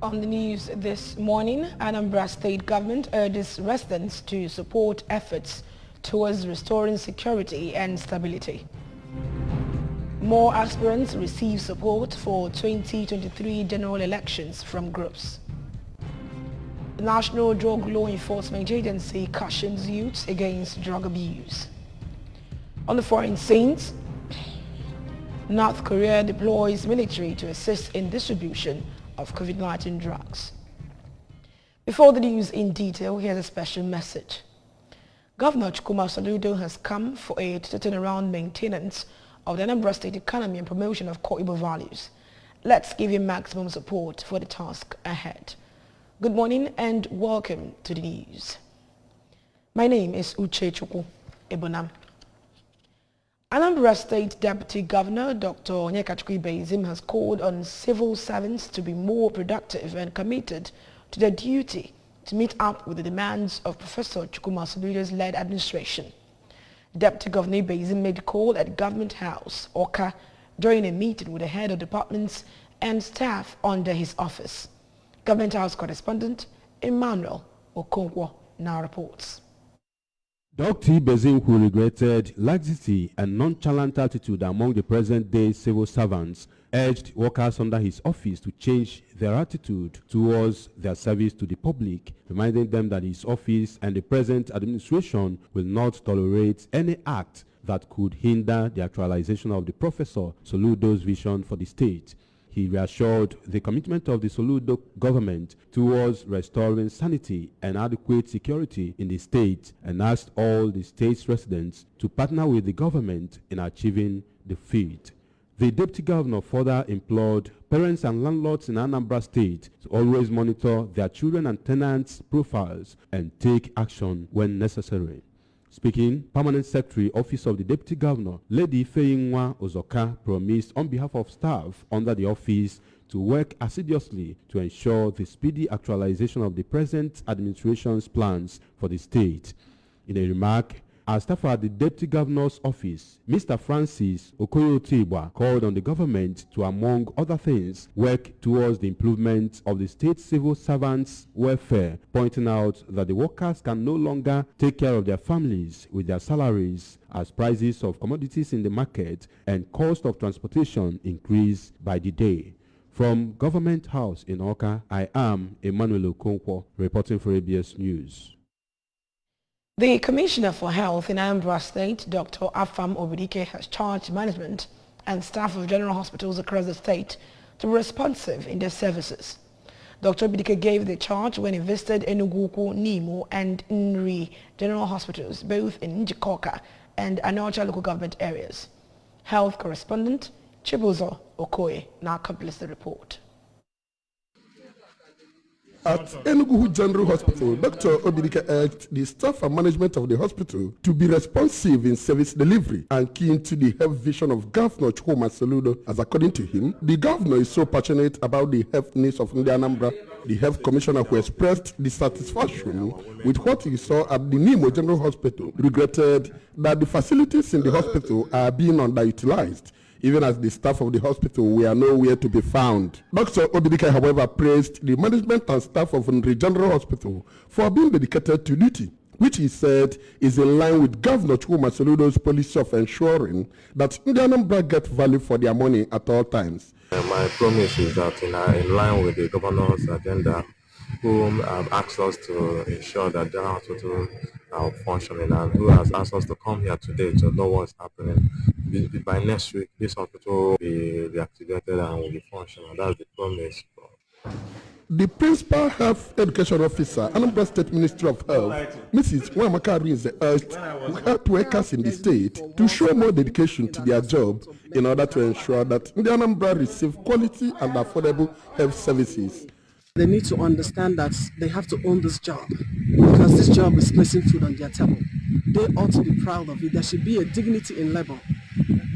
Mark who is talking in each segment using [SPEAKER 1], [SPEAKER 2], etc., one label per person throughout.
[SPEAKER 1] On the news this morning, Anambra State government urges residents to support efforts towards restoring security and stability. More aspirants receive support for 2023 general elections from groups. The National Drug Law Enforcement Agency cautions youths against drug abuse. On the foreign scenes, North Korea deploys military to assist in distribution of COVID-19 drugs. Before the news in detail, here's a special message. Governor Chukwuma Soludo has come for aid to turn around maintenance of the Anambra State economy and promotion of core Igbo values. Let's give him maximum support for the task ahead. Good morning and welcome to the news. My name is Uche Chukwu Ebonam. Anambra State Deputy Governor Dr. Onyekachukwu Ibezim has called on civil servants to be more productive and committed to their duty to meet up with the demands of Professor Chukwuma Soludo's led administration. Deputy Governor Ibezim made the call at Government House, Oka, during a meeting with the head of departments and staff under his office. Government House correspondent Emmanuel Okonkwo now reports.
[SPEAKER 2] Dr. Ibezim, who regretted laxity and nonchalant attitude among the present-day civil servants, urged workers under his office to change their attitude towards their service to the public, reminding them that his office and the present administration will not tolerate any act that could hinder the actualization of the Professor Soludo's vision for the state. He reassured the commitment of the Soludo government towards restoring sanity and adequate security in the state and asked all the state's residents to partner with the government in achieving the feat. The deputy governor further implored parents and landlords in Anambra State to always monitor their children and tenants' profiles and take action when necessary. Speaking, Permanent Secretary, Office of the Deputy Governor, Lady Feyinwa Ozoka, promised on behalf of staff under the office to work assiduously to ensure the speedy actualization of the present administration's plans for the state. In a remark, as staff at the Deputy Governor's office, Mr. Francis Okoye-Otibwa called on the government to, among other things, work towards the improvement of the state civil servants' welfare, pointing out that the workers can no longer take care of their families with their salaries as prices of commodities in the market and cost of transportation increase by the day. From Government House in Oka, I am Emmanuel Okonkwo, reporting for ABS News.
[SPEAKER 1] The Commissioner for Health in Anambra State, Dr. Afam Obidike, has charged management and staff of general hospitals across the state to be responsive in their services. Dr. Obidike gave the charge when he visited Enugu, Nimo and Nri general hospitals, both in Njikoka and Anocha local government areas. Health correspondent Chibuzo Okoye now completes the report.
[SPEAKER 3] At Enugu General Hospital, Dr. Obidike urged the staff and management of the hospital to be responsive in service delivery and keen to the health vision of Governor Chukwuma Soludo, as according to him, the governor is so passionate about the health needs of Anambra. The health commissioner, who expressed dissatisfaction with what he saw at the Nimo General Hospital, regretted that the facilities in the hospital are being underutilized, even as the staff of the hospital were nowhere to be found. Dr. Obidike, however, praised the management and staff of the General Hospital for being dedicated to duty, which he said is in line with Governor Chukwuma Soludo's policy of ensuring that Anambra get value for their money at all times.
[SPEAKER 4] My promise is that in line with the governor's agenda, who asked us to ensure that General Hospital are functioning and who has asked us to come here today to know what's happening. By next week, this hospital will be reactivated and will be functional. That's the promise.
[SPEAKER 3] The Principal Health Education Officer, Anambra State Ministry of Health, Mrs. Wamaka Arinze, urged health workers in the state to show more dedication to their job in order to ensure that the Anambra receive quality and affordable health services.
[SPEAKER 5] They need to understand that they have to own this job because this job is placing food on their table. They ought to be proud of it. There should be a dignity in labor.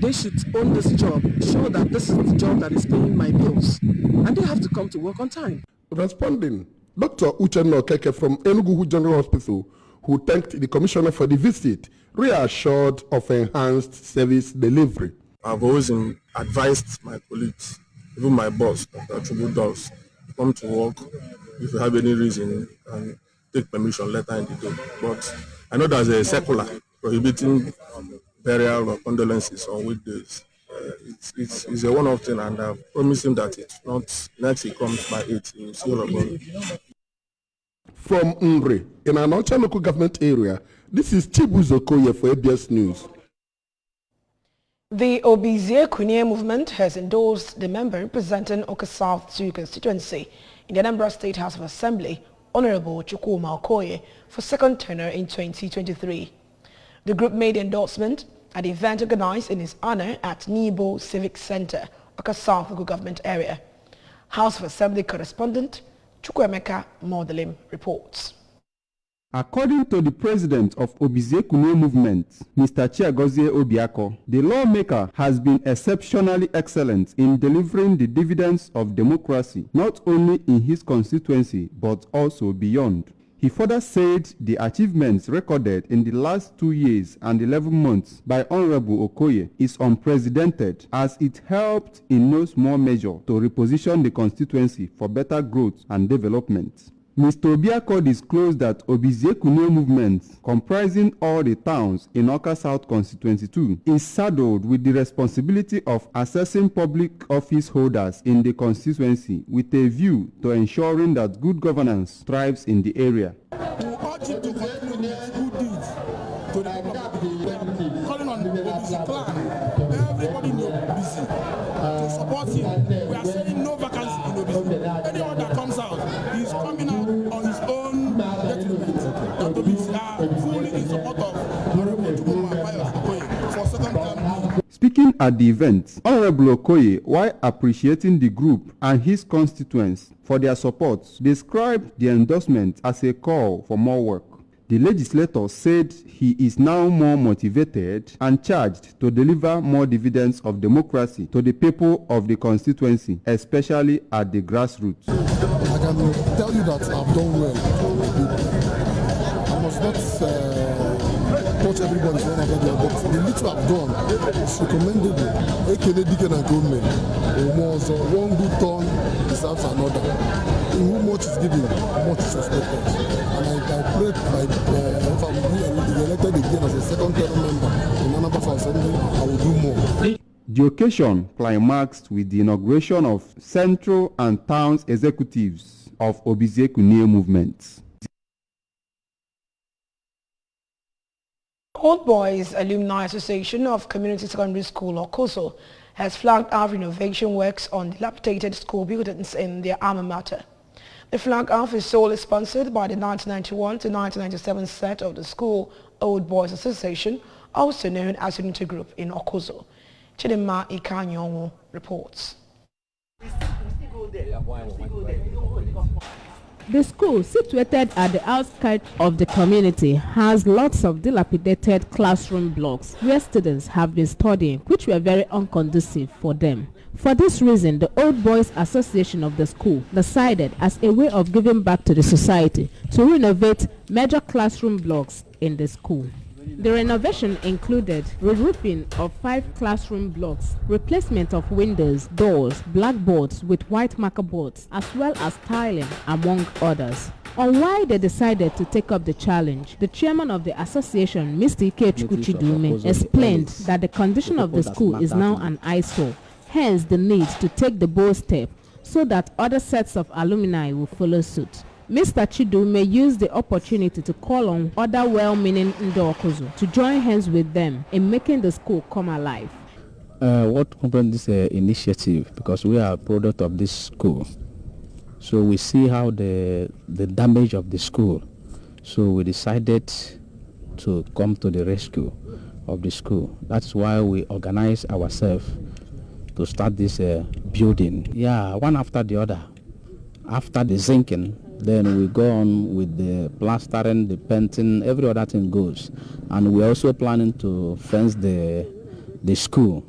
[SPEAKER 5] They should own this job, show that this is the job that is paying my bills, and they have to come to work on time.
[SPEAKER 3] Responding, Dr. Uchenna Okeke from Enugu General Hospital, who thanked the commissioner for the visit, reassured of enhanced service delivery.
[SPEAKER 6] I've always advised my colleagues, even my boss, Dr. Chubu does, come to work if you have any reason and take permission later in the day. But I know there's a circular prohibiting burial or condolences on weekdays. It's a one-off thing, and I promise him that it's not next he comes by 8, he will see all of them.
[SPEAKER 3] From Umbre, in an Onitsha local government area, this is Chibuzo Okoye for ABS News.
[SPEAKER 1] The Obizie Kunie movement has endorsed the member representing Oka South 2 constituency in the Anambra State House of Assembly, Honorable Chukwuma Okoye, for second tenure in 2023. The group made the endorsement at the event organized in his honor at Nibo Civic Center, Oka South local government area. House of Assembly correspondent Chukwemeka Modelim reports.
[SPEAKER 7] According to the president of Obizie Kunie movement, Mr. Chiagozie Obiako, the lawmaker has been exceptionally excellent in delivering the dividends of democracy, not only in his constituency, but also beyond. He further said the achievements recorded in the last 2 years and 11 months by Honorable Okoye is unprecedented, as it helped in no small measure to reposition the constituency for better growth and development. Mr. Obiako disclosed that Obizie Kunie movement, comprising all the towns in Oka South Constituency 2, is saddled with the responsibility of assessing public office holders in the constituency with a view to ensuring that good governance thrives in the area.
[SPEAKER 8] We urge you to continue with good deeds to the people. Calling on the Obizie clan, everybody in Obizie to support him. We are saying no vacancy in Obizie. Anyone that comes out, he is coming out on his own detriment. And Obizie are fully in support of Honorable Chukwuma Okoye for second term.
[SPEAKER 7] Speaking at the event, Honorable Okoye, while appreciating the group and his constituents for their support, described the endorsement as a call for more work. The legislator said he is now more motivated and charged to deliver more dividends of democracy to the people of the constituency, especially at the grassroots.
[SPEAKER 9] I can tell you that I've done well. I must not touch everybody's one after the other, but the little I've done is recommendable. Ekele Diken and Goldman, one good turn deserves another. In whom much is given, much is expected. And I pray if I will be elected again as a second term member in Anambra South Assembly, I will do more.
[SPEAKER 7] The occasion climaxed with the inauguration of central and towns executives of Obizie Kunie movement.
[SPEAKER 1] Old Boys Alumni Association of Community Secondary School, or COSO, has flagged off renovation works on dilapidated school buildings in their alma mater. The flag off is solely sponsored by the 1991 to 1997 set of the School Old Boys Association, also known as Unity Group in Okozo. Chidima Ikanyonwu reports.
[SPEAKER 10] The school, situated at the outskirts of the community, has lots of dilapidated classroom blocks where students have been studying, which were very unconducive for them. For this reason, the Old Boys Association of the school decided, as a way of giving back to the society, to renovate major classroom blocks in the school. The renovation included re-roofing of 5 classroom blocks, replacement of windows, doors, blackboards with white marker boards, as well as tiling, among others. On why they decided to take up the challenge, the chairman of the association, Mr. Ikechukwu Chidume, explained that the condition of the school is now an eyesore, hence the need to take the bold step so that other sets of alumni will follow suit. Mr. Chidume used the opportunity to call on other well-meaning Ndokozo to join hands with them in making the school come alive.
[SPEAKER 11] What comprised this initiative, because we are a product of this school, so we see how the damage of the school, so we decided to come to the rescue of the school. That's why we organize ourselves to start this building. Yeah, one after the other. After the zinking, then we go on with the plastering, the painting, every other thing goes. And we're also planning to fence the school.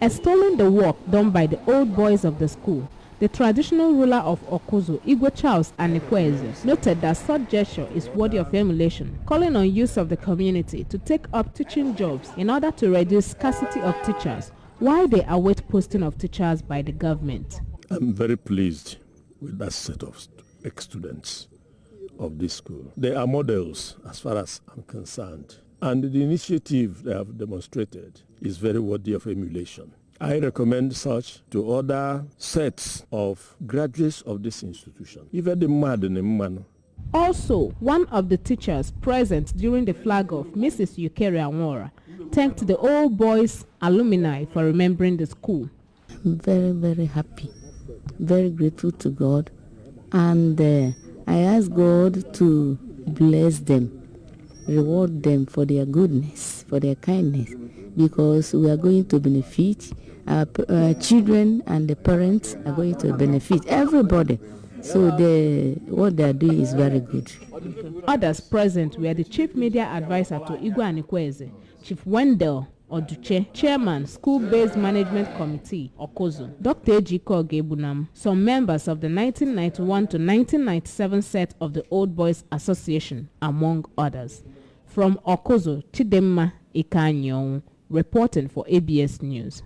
[SPEAKER 10] Extolling the work done by the old boys of the school, the traditional ruler of Okozo, Igwe Charles Anikweze, noted that such gesture is worthy of emulation, calling on youth of the community to take up teaching jobs in order to reduce scarcity of teachers while they await posting of teachers by the government.
[SPEAKER 6] I'm very pleased with that set of ex-students of this school. They are models as far as I'm concerned. And the initiative they have demonstrated is very worthy of emulation. I recommend such to other sets of graduates of this institution.
[SPEAKER 10] Also, one of the teachers present during the flag off, Mrs. Yukeri Anwora, thanked the Old Boys alumni for remembering the school.
[SPEAKER 12] I'm very, very happy, very grateful to God, and I ask God to bless them, reward them for their goodness, for their kindness, because we are going to benefit, our children and the parents are going to benefit, everybody. So what they are doing is very good.
[SPEAKER 10] Others present were the Chief Media Advisor to Igwe Anikweze, Chief Wendell Oduche, Chairman, School-Based Management Committee, Okozo, Dr. Ejiko Gebunam, some members of the 1991 to 1997 set of the Old Boys Association, among others. From Okozo, Chidemma Ikanyong, reporting for ABS News.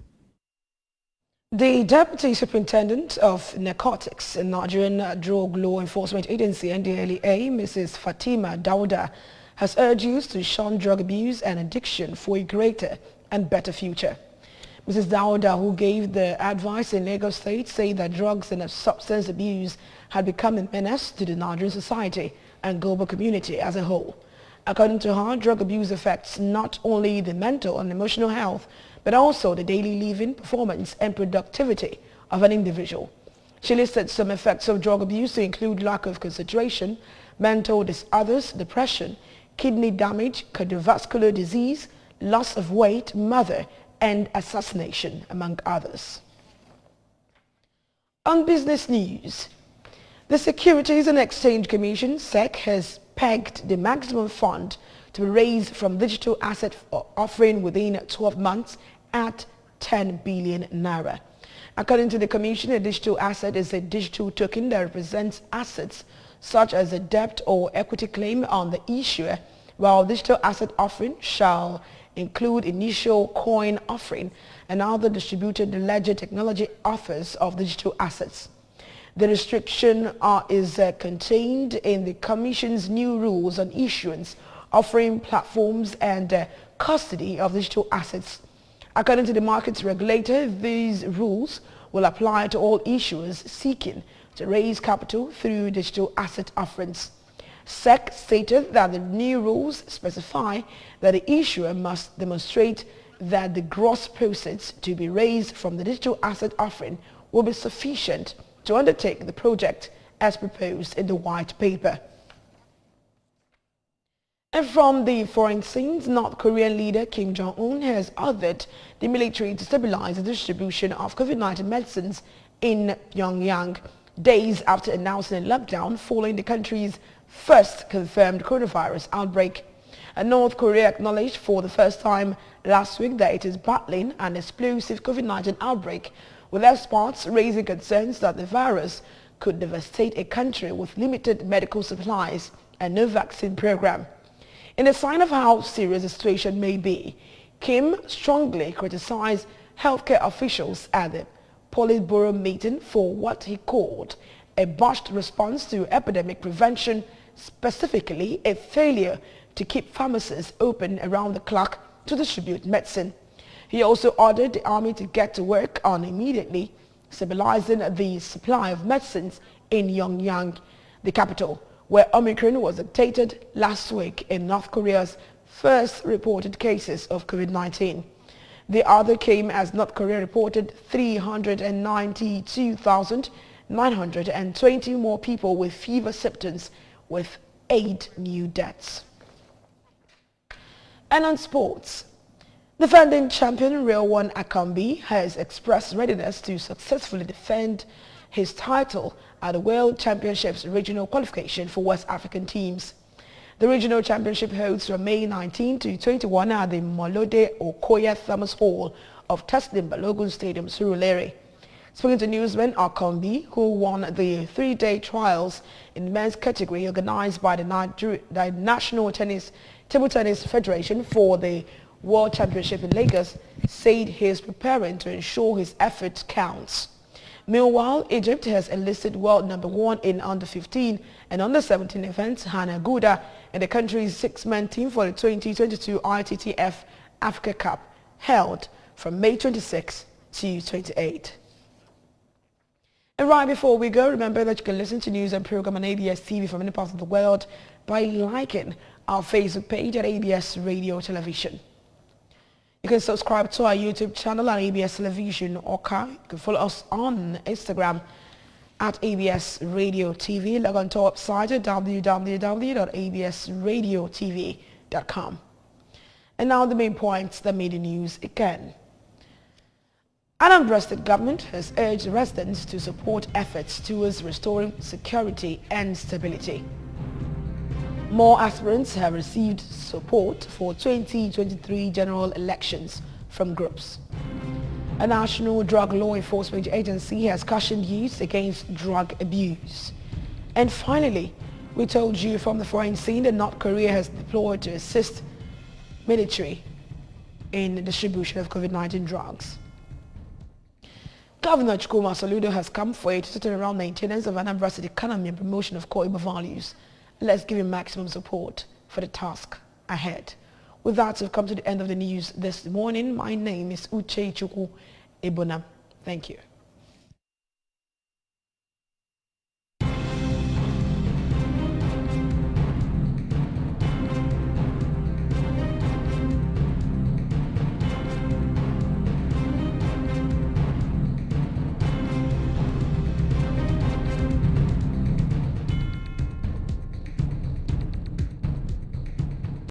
[SPEAKER 1] The Deputy Superintendent of Narcotics in Nigerian Drug Law Enforcement Agency, NDLEA, Mrs. Fatima Dauda, has urged youth to shun drug abuse and addiction for a greater and better future. Mrs. Dauda, who gave the advice in Lagos State, said that drugs and substance abuse had become a menace to the Nigerian society and global community as a whole. According to her, drug abuse affects not only the mental and emotional health, but also the daily living, performance and productivity of an individual. She listed some effects of drug abuse to include lack of concentration, mental disorders, depression, kidney damage, cardiovascular disease, loss of weight, murder, and assassination, among others. On business news, the Securities and Exchange Commission, SEC, has pegged the maximum fund to be raised from digital asset offering within 12 months at 10 billion naira. According to the Commission, a digital asset is a digital token that represents assets such as a debt or equity claim on the issuer, while digital asset offering shall include initial coin offering and other distributed ledger technology offers of digital assets. The restriction is contained in the Commission's new rules on issuance, offering platforms and custody of digital assets. According to the markets regulator, these rules will apply to all issuers seeking to raise capital through digital asset offerings. SEC stated that the new rules specify that the issuer must demonstrate that the gross proceeds to be raised from the digital asset offering will be sufficient to undertake the project as proposed in the white paper. And from the foreign scenes, North Korean leader Kim Jong-un has ordered the military to stabilize the distribution of COVID-19 medicines in Pyongyang, days after announcing a lockdown following the country's first confirmed coronavirus outbreak. And North Korea acknowledged for the first time last week that it is battling an explosive COVID-19 outbreak, with experts raising concerns that the virus could devastate a country with limited medical supplies and no vaccine program. In a sign of how serious the situation may be, Kim strongly criticized healthcare officials at the Politburo meeting for what he called a botched response to epidemic prevention, specifically a failure to keep pharmacies open around the clock to distribute medicine. He also ordered the army to get to work on immediately stabilizing the supply of medicines in Pyongyang, the capital, where Omicron was detected last week in North Korea's first reported cases of COVID-19. The other came as North Korea reported 392,920 more people with fever symptoms, with 8 new deaths. And on sports, defending champion Real One Akambi has expressed readiness to successfully defend his title at the World Championships regional qualification for West African teams. The regional championship holds from May 19 to 21 at the Molode Okoye Thomas Hall of Teslim Balogun Stadium, Surulere. Speaking to newsman Akambi, who won the 3-day trials in the men's category organized by the National Table Tennis Federation for the World Championship in Lagos, said he is preparing to ensure his effort counts. Meanwhile, Egypt has enlisted world number 1 in under-15 and under-17 events, Hannah Gouda, in the country's 6-man team for the 2022 ITTF Africa Cup, held from May 26 to 28. And right before we go, remember that you can listen to news and program on ABS TV from any part of the world by liking our Facebook page at ABS Radio Television. You can subscribe to our YouTube channel at ABS Television Oka. You can follow us on Instagram at ABS Radio TV. Log on to our website at www.absradiotv.com. And now the main points that made the news again. Anambra State government has urged residents to support efforts towards restoring security and stability. More aspirants have received support for 2023 general elections from groups. A national drug law enforcement agency has cautioned youth against drug abuse. And finally, we told you from the foreign scene that North Korea has deployed to assist military in the distribution of COVID-19 drugs. Governor Chukwuma Soludo has come forward to turn around maintenance of Anambra State economy and promotion of core values. Let's give him maximum support for the task ahead. With that, we've come to the end of the news this morning. My name is Uche Chukwu Ebona. Thank you.